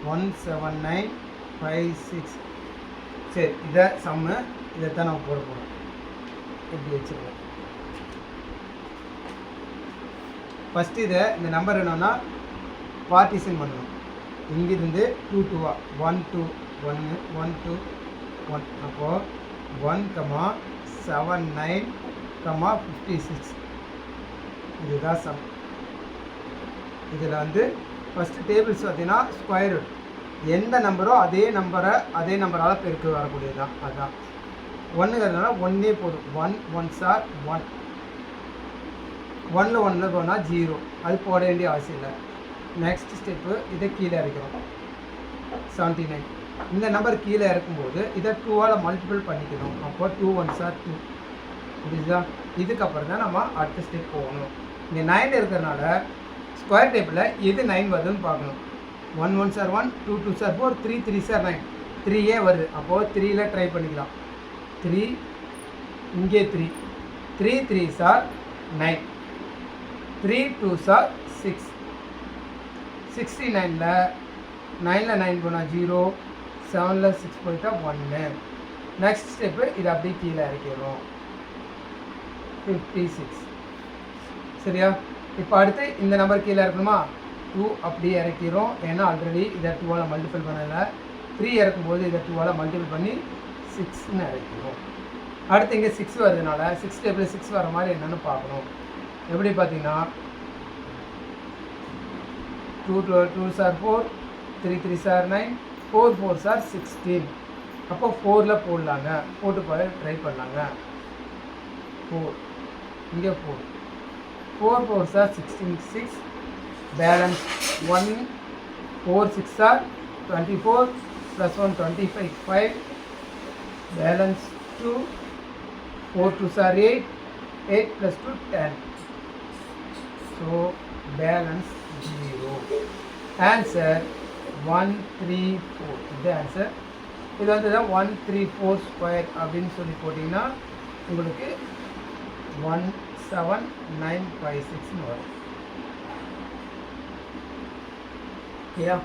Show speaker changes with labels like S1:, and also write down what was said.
S1: 17956. சரி, இதை சம்மு, இதைத்தான் நம்ம போட போகிறோம். இப்படி வச்சுருவோம். ஃபஸ்ட்டு இதை இந்த நம்பர் என்னன்னா பார்ட்டிஷன் பண்ணணும். இங்கிருந்து 2 2 1 2 1 1 2 1. அப்போது 1,79,56. இதுதான் சம். இதில் வந்து ஃபஸ்ட்டு டேபிள்ஸ் பார்த்தீங்கன்னா ஸ்கொயர் ரூட் எந்த நம்பரோ அதே நம்பரால் பெருக்கு வரக்கூடியது தான். அதுதான் ஒன்றுங்கிறதுனால ஒன்றே போதும். 1 1s are 1. 1 போனால் 0. அது போட வேண்டிய அவசியம் இல்லை. நெக்ஸ்ட் ஸ்டெப்பு இதை கீழே இறக்கிறோம். 79. இந்த நம்பர் கீழே இறக்கும்போது இதை 2ஆல் மல்டிபிள் பண்ணிக்கணும். அப்போ 2 1s are 2. இதுதான். இதுக்கப்புறம் தான் நம்ம அடுத்த ஸ்டெப் போகணும். இங்கே 9 இருக்கிறதுனால ஸ்கொயர் டேபிளில் எது 9 வருதுன்னு பார்க்கணும். 1 1s are 1, 2 2s are 4, 3 3s are 9. 3 வருது. அப்போது 3ல் ட்ரை பண்ணிக்கலாம். 3 இங்கே 3 3 3s are 9, 3 2s are 6. 69ல் 9ல் 9 போனால் 0, 7ல் 6 போயிட்டா 1. நெக்ஸ்ட் ஸ்டெப்பு இதை அப்படியே கீழே இறக்கிடுறோம். 56. சரியா? இப்போ அடுத்து இந்த நம்பர் கீழே இறக்கணுமா? 2 அப்படியே இறக்கிறோம். ஏன்னா ஆல்ரெடி இதை 2ஆல் மல்டிபிள் பண்ணலை. 3 இறக்கும்போது இதை 2ஆல் மல்டிபிள் பண்ணி 6ன்னு இறக்கிறோம். அடுத்து இங்கே 6 வருதுனால 6 டேபிள் 6 வர மாதிரி என்னென்னு பார்க்கணும். எப்படி பார்த்தீங்கன்னா 2 2s are 4, 3 3s are 9, 4 4s are 16. அப்போ 4ல் போடலாங்க. போட்டு ட்ரை பண்ணலாங்க. 4 இங்கே 4 4 4s are 16. Balance 1 4 6 are 24 plus 1 25 5. Balance 2 4 2s are 8 8 plus 2 10. So balance 0. Answer 134. இது ஆன்சர். இது வந்து 134 ஸ்கொயர் அப்படின்னு சொல்லி போட்டிங்கன்னா உங்களுக்கு 17956 வரும். ஓகேயா?